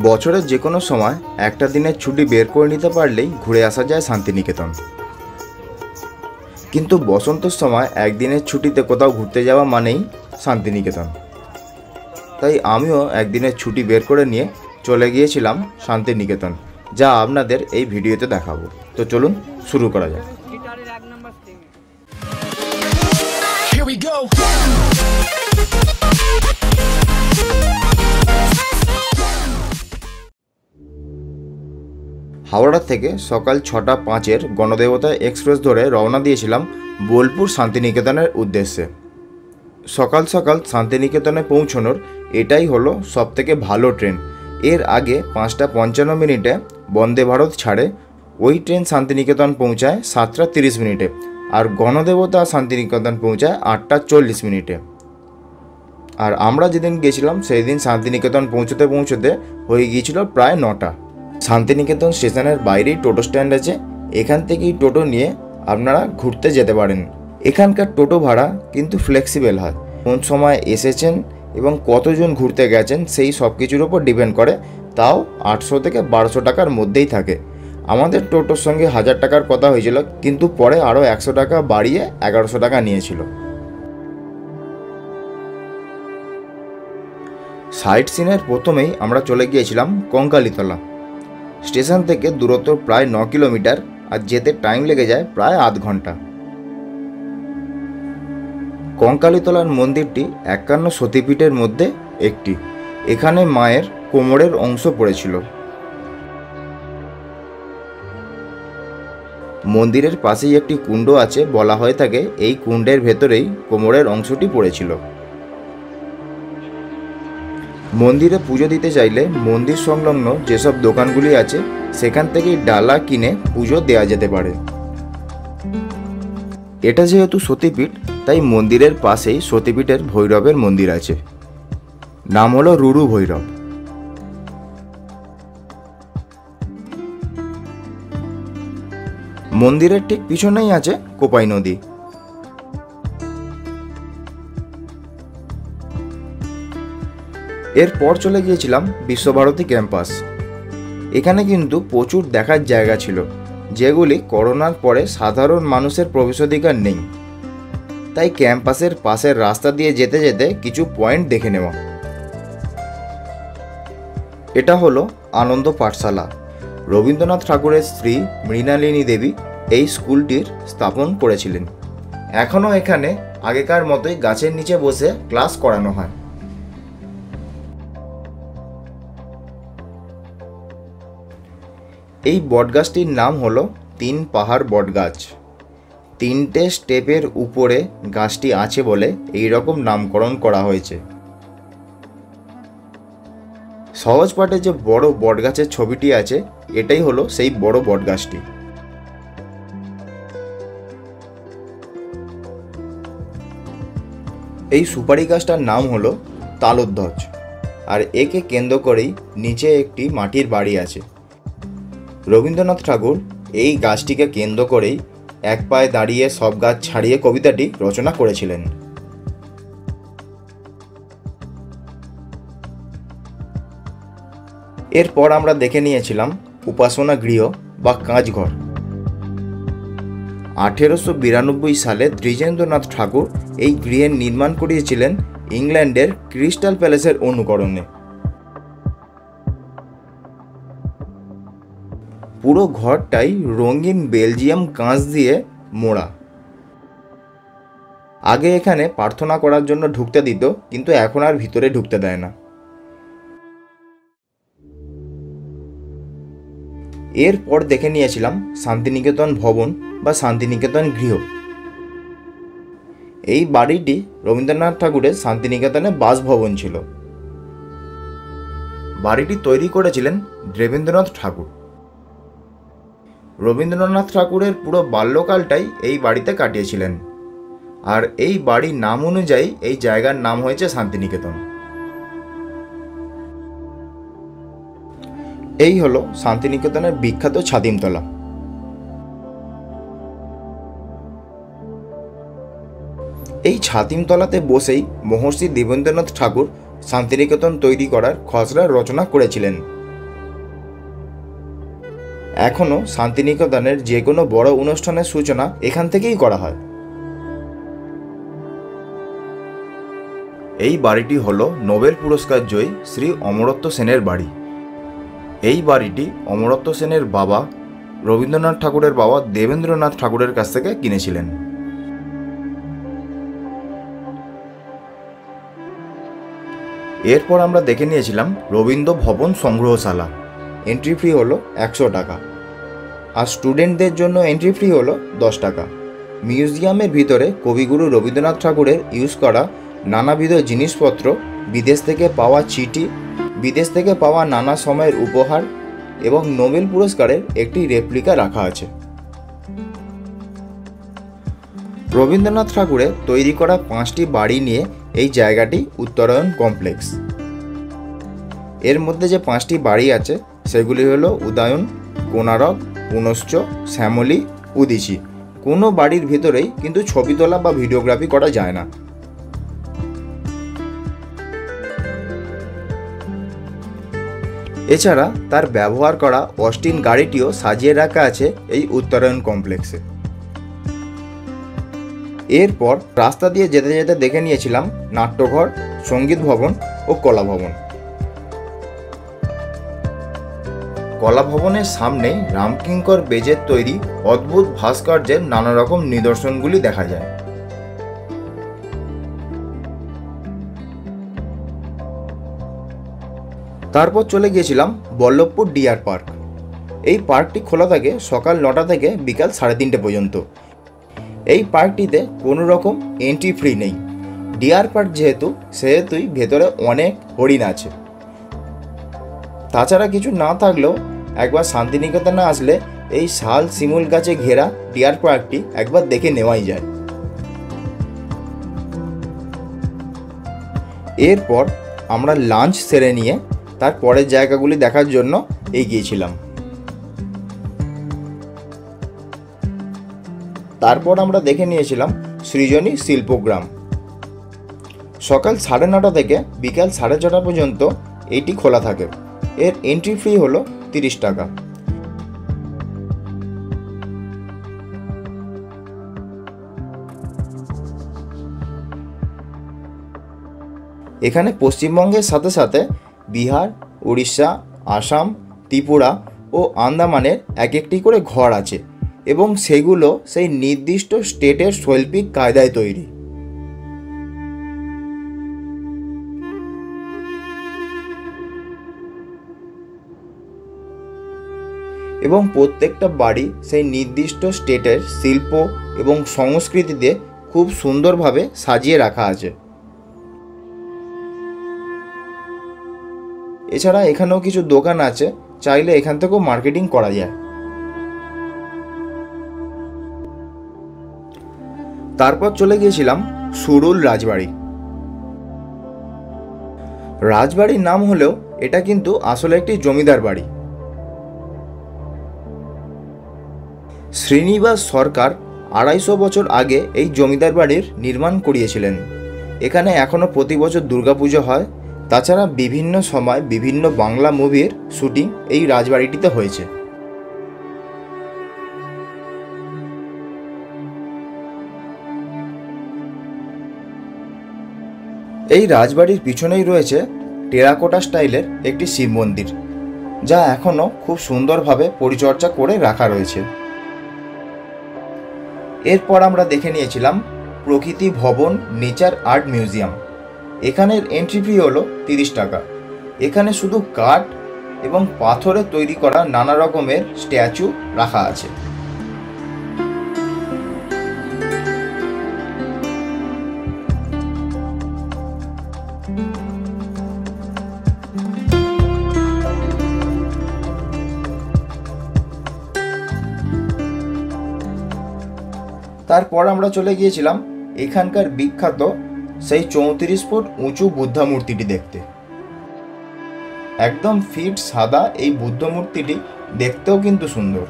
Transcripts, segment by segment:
বছরের যে কোনো সময় একটা দিনের ছুটি বের করে নিতে পারলেই ঘুরে আসা যায় শান্তিনিকেতন। কিন্তু বসন্তের সময় একদিনের ছুটিতে কোথাও ঘুরতে যাওয়া মানেই শান্তিনিকেতন। তাই আমিও একদিনের ছুটি বের করে নিয়ে চলে গিয়েছিলাম শান্তিনিকেতন, যা আপনাদের এই ভিডিওতে দেখাবো। তো চলুন শুরু করা যাক। Here we go. হাওড়া থেকে সকাল 6:05 গণদেবতা এক্সপ্রেস ধরে রওনা দিয়েছিলাম বোলপুর শান্তিনিকেতনের উদ্দেশ্যে। সকাল সকাল শান্তিনিকেতনে পৌঁছানোর এটাই হলো সবথেকে ভালো ট্রেন। এর আগে 5:55 বন্দে ভারত ছাড়ে ওই ট্রেন শান্তিনিকেতন পৌঁছায় 7:30 আর গণদেবতা শান্তিনিকেতন পৌঁছায় 8:40। আর আমরা যেদিন গেছিলাম সেই দিন শান্তিনিকেতন পৌঁছতে হয়ে গিয়েছিল প্রায় 9টা। শান্তিনিকেতন স্টেশনের বাইরেই টোটো স্ট্যান্ড আছে, এখান থেকেই টোটো নিয়ে আপনারা ঘুরতে যেতে পারেন। এখানকার টোটো ভাড়া কিন্তু ফ্লেক্সিবল হয়, কোন সময় এসেছেন এবং কতজন ঘুরতে গেছেন সেই সব কিছুর ওপর ডিপেন্ড করে। তাও 800 থেকে 1200 টাকার মধ্যেই থাকে। আমাদের টোটোর সঙ্গে 1000 টাকার কথা হয়েছিল, কিন্তু পরে আরও 100 টাকা বাড়িয়ে 1100 টাকা নিয়েছিল। সাইট সিনের প্রথমেই আমরা চলে গিয়েছিলাম কঙ্কালীতলা। স্টেশন থেকে দূরত্ব প্রায় 9 কিলোমিটার আর যেতে টাইম লেগে যায় প্রায় আধ ঘন্টা। কঙ্কালীতলার মন্দিরটি 51 সতীপীঠের মধ্যে একটি। এখানে মায়ের কোমরের অংশ পড়েছিল। মন্দিরের পাশেই একটি কুণ্ড আছে, বলা হয়ে থাকে এই কুণ্ডের ভেতরেই কোমরের অংশটি পড়েছিল। মন্দিরে পুজো দিতে চাইলে মন্দির সংলগ্ন যেসব দোকানগুলি আছে সেখান থেকেই ডালা কিনে পুজো দেওয়া যেতে পারে। এটা যেহেতু সতীপীঠ, তাই মন্দিরের পাশেই সতীপীঠের ভৈরবের মন্দির আছে, নাম হলো রুরু ভৈরব। মন্দিরের ঠিক পিছনেই আছে কোপাই নদী। এরপর চলে গিয়েছিলাম বিশ্বভারতী ক্যাম্পাস। এখানে কিন্তু প্রচুর দেখার জায়গা ছিল, যেগুলি করোনার পরে সাধারণ মানুষের প্রবেশাধিকার নেই। তাই ক্যাম্পাসের পাশের রাস্তা দিয়ে যেতে যেতে কিছু পয়েন্ট দেখে নেওয়া। এটা হলো আনন্দ পাঠশালা। রবীন্দ্রনাথ ঠাকুরের স্ত্রী মৃণালিনী দেবী এই স্কুলটির স্থাপন করেছিলেন। এখনও এখানে আগেকার মতোই গাছের নিচে বসে ক্লাস করানো হয়। এই বটগাছটির নাম হলো 3 পাহাড় বটগাছ। 3টে স্টেপের উপরে গাছটি আছে বলে এই রকম নামকরণ করা হয়েছে। সহজ পাঠে যে বড় বটগাছের ছবিটি আছে, এটাই হলো সেই বড় বটগাছটি। এই সুপারি গাছটার নাম হলো তালধ্বজ, আর একে কেন্দ্র করেই নিচে একটি মাটির বাড়ি আছে। রবীন্দ্রনাথ ঠাকুর এই গাছটিকে কেন্দ্র করেই এক পায়ে দাঁড়িয়ে সব গাছ ছাড়িয়ে কবিতাটি রচনা করেছিলেন। এরপর আমরা দেখে নিয়েছিলাম উপাসনা গৃহ বা কাঁচঘর। 1892 সালে দ্বিজেন্দ্রনাথ ঠাকুর এই গৃহের নির্মাণ করিয়েছিলেন ইংল্যান্ডের ক্রিস্টাল প্যালেসের অনুকরণে। পুরো ঘরটাই রঙিন বেলজিয়াম কাঁচ দিয়ে মোড়া। আগে এখানে প্রার্থনা করার জন্য ঢুকতে দিত, কিন্তু এখন আর ভিতরে ঢুকতে দেয় না। এরপর দেখে নিয়েছিলাম শান্তিনিকেতন ভবন বা শান্তিনিকেতন গৃহ। এই বাড়িটি রবীন্দ্রনাথ ঠাকুরের শান্তিনিকেতনে বাসভবন ছিল। বাড়িটি তৈরি করেছিলেন দেবেন্দ্রনাথ ঠাকুর। রবীন্দ্রনাথ ঠাকুরের পুরো বাল্যকালটাই এই বাড়িতে কাটিয়েছিলেন, আর এই বাড়ির নাম অনুযায়ী এই জায়গার নাম হয়েছে শান্তিনিকেতন। এই হলো শান্তিনিকেতনের বিখ্যাত ছাতিমতলা। এই ছাতিমতলাতে বসেই মহর্ষি দেবেন্দ্রনাথ ঠাকুর শান্তিনিকেতন তৈরি করার খসড়া রচনা করেছিলেন। এখনও শান্তিনিকেতনের যে কোনো বড় অনুষ্ঠানের সূচনা এখান থেকেই করা হয়। এই বাড়িটি হল নোবেল পুরস্কার জয়ী শ্রী অমরত্ব সেনের বাড়ি। এই বাড়িটি অমরত্ব সেনের বাবা রবীন্দ্রনাথ ঠাকুরের বাবা দেবেন্দ্রনাথ ঠাকুরের কাছ থেকে কিনেছিলেন। এরপর আমরা দেখে নিয়েছিলাম রবীন্দ্র ভবন সংগ্রহশালা। এন্ট্রি ফি হলো 100 টাকা, আর স্টুডেন্টদের জন্য এন্ট্রি ফি হলো 10 টাকা। মিউজিয়ামের ভিতরে কবিগুরু রবীন্দ্রনাথ ঠাকুরের ইউজ করা নানাবিধ জিনিসপত্র, বিদেশ থেকে পাওয়া চিঠি, বিদেশ থেকে পাওয়া নানা সময়ের উপহার এবং নোবেল পুরস্কারের একটি রেপ্লিকা রাখা আছে। রবীন্দ্রনাথ ঠাকুরের তৈরি করা 5টি বাড়ি নিয়ে এই জায়গাটি উত্তরায়ণ কমপ্লেক্স। এর মধ্যে যে 5টি বাড়ি আছে সেগুলি হলো উদয়ন, কোনারক, পুনশ্চ, শ্যামলী, উদিচি। কোনো বাড়ির ভিতরেই কিন্তু ছবি তোলা বা ভিডিওগ্রাফি করা যায় না। এছাড়া তার ব্যবহার করা অস্টিন গাড়িটিও সাজিয়ে রাখা আছে এই উত্তরায়ণ কমপ্লেক্সে। এরপর রাস্তা দিয়ে যেতে যেতে দেখে নিয়েছিলাম নাট্যঘর, সঙ্গীত ভবন ও কলা ভবন। কলা ভবনের সামনেই রামকিঙ্কর বেজের তৈরি অদ্ভুত ভাস্কর্যের নানা রকম নিদর্শনগুলি দেখা যায়। তারপর চলে গিয়েছিলাম বল্লভপুর ডিয়ার পার্ক। এই পার্কটি খোলা থাকে সকাল 9টা থেকে বিকাল 3:30 পর্যন্ত। এই পার্কটিতে কোনো রকম এন্ট্রি ফ্রি নেই। ডিয়ার পার্ক সেহেতুই ভেতরে অনেক হরিণ আছে। তাছাড়া কিছু না থাকলেও একবার শান্তিনিকেতনে আসলে এই শাল শিমুল গাছে ঘেরা ডিয়ার পার্কটি একবার দেখে নেওয়াই যায়। এরপর আমরা লাঞ্চ সেরে নিয়ে তার পরের জায়গাগুলি দেখার জন্য এগিয়েছিলাম। তারপর আমরা দেখে নিয়েছিলাম সৃজনী শিল্পগ্রাম। সকাল 9:30 থেকে বিকাল 6:30 পর্যন্ত এটি খোলা থাকে। এর এন্ট্রি ফি হলো 30 টাকা। এখানে পশ্চিমবঙ্গের সাথে সাথে বিহার, উড়িষ্যা, আসাম, ত্রিপুরা ও আন্দামানের এক একটি করে ঘর আছে এবং সেগুলো সেই নির্দিষ্ট স্টেটের শৈল্পিক কায়দায় তৈরি। এবং প্রত্যেকটা বাড়ি সেই নির্দিষ্ট স্টেটের শিল্প এবং সংস্কৃতিতে খুব সুন্দরভাবে সাজিয়ে রাখা আছে। এছাড়া এখানেও কিছু দোকান আছে, চাইলে এখান থেকেও মার্কেটিং করা যায়। তারপর চলে গিয়েছিলাম সুরুল রাজবাড়ি। রাজবাড়ির নাম হলেও এটা কিন্তু আসলে একটি জমিদার বাড়ি। শ্রীনিবাস সরকার 250 বছর আগে এই জমিদার বাড়ির নির্মাণ করিয়েছিলেন। এখানে এখনও প্রতি বছর দুর্গাপুজো হয়। তাছাড়া বিভিন্ন সময় বিভিন্ন বাংলা মুভির শুটিং এই রাজবাড়িটিতে হয়েছে। এই রাজবাড়ির পিছনেই রয়েছে টেরাকোটা স্টাইলের একটি শিব মন্দির, যা এখনও খুব সুন্দরভাবে পরিচর্যা করে রাখা রয়েছে। এরপর আমরা দেখে নিয়েছিলাম প্রকৃতি ভবন নেচার আর্ট মিউজিয়াম। এখানের এন্ট্রি ফি হলো 30 টাকা। এখানে শুধু কাঠ এবং পাথরে তৈরি করা নানা রকমের স্ট্যাচু রাখা আছে। তারপর আমরা চলে গিয়েছিলাম এখানকার বিখ্যাত সেই 34 ফুট উঁচু বুদ্ধা মূর্তিটি দেখতে। একদম ফিট সাদা এই বুদ্ধ মূর্তিটি দেখতেও কিন্তু সুন্দর।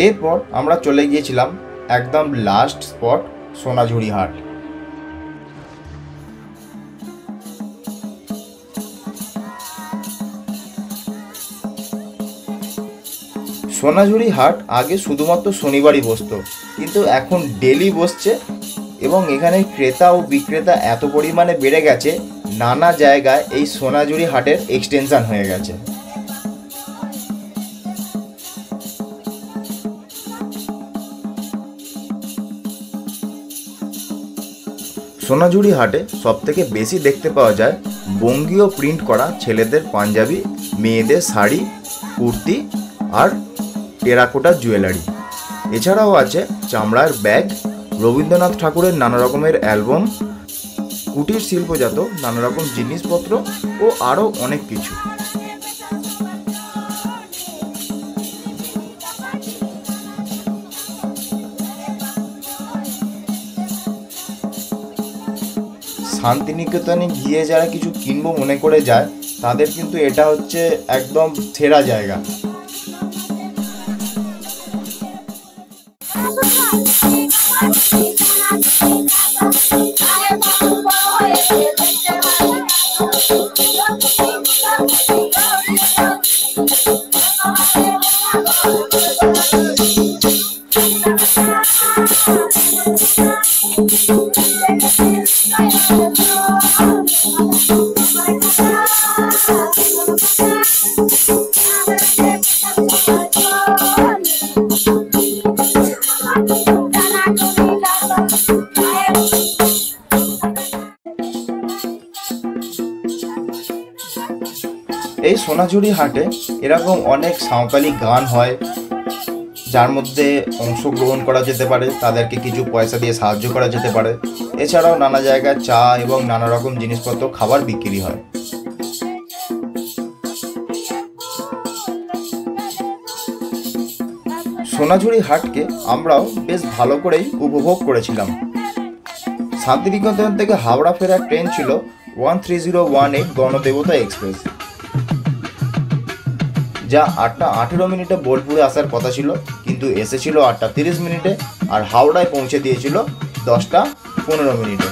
এরপর আমরা চলে গিয়েছিলাম একদম লাস্ট স্পট সোনাঝুরি হাট। সোনাঝুরি হাট আগে শুধুমাত্র শনিবারই বসতো, কিন্তু এখন ডেলি বসছে এবং এখানে ক্রেতা ও বিক্রেতা এত পরিমাণে বেড়ে গেছে, নানা জায়গায় এই সোনাঝুরি হাটের এক্সটেনশন হয়ে গেছে। সোনাঝুরি হাটে সবথেকে বেশি দেখতে পাওয়া যায় বঙ্গীয় প্রিন্ট করা ছেলেদের পাঞ্জাবি, মেয়েদের শাড়ি, কুর্তি আর টেরাকোটা জুয়েলারি। এছাড়াও আছে চামড়ার ব্যাগ, রবীন্দ্রনাথ ঠাকুরের নানা রকমের অ্যালবাম, কুটির শিল্পজাত নানা রকম জিনিসপত্র ও আরও অনেক কিছু। শান্তিনিকেতনে গিয়ে যারা কিছু কিনবো মনে করে যায়, তাদের কিন্তু এটা হচ্ছে একদম সেরা জায়গা। এই সোনাঝুরি হাটে এরকম অনেক সাঁওতালি গান হয়, যার মধ্যে অংশগ্রহণ করা যেতে পারে, তাদেরকে কিছু পয়সা দিয়ে সাহায্য করা যেতে পারে। এছাড়াও নানা জায়গায় চা এবং নানা রকম জিনিসপত্র খাবার বিক্রি হয়। সোনাঝুরি হাটকে আমরাও বেশ ভালো করেই উপভোগ করেছিলাম। শান্তিনিকেতন থেকে হাওড়া ফেরার ট্রেন ছিল 13018 গণদেবতা এক্সপ্রেস, যা 8:18 বোলপুরে আসার কথা ছিল, কিন্তু এসেছিল 8:30 আর হাওড়ায় পৌঁছে দিয়েছিল 10:15।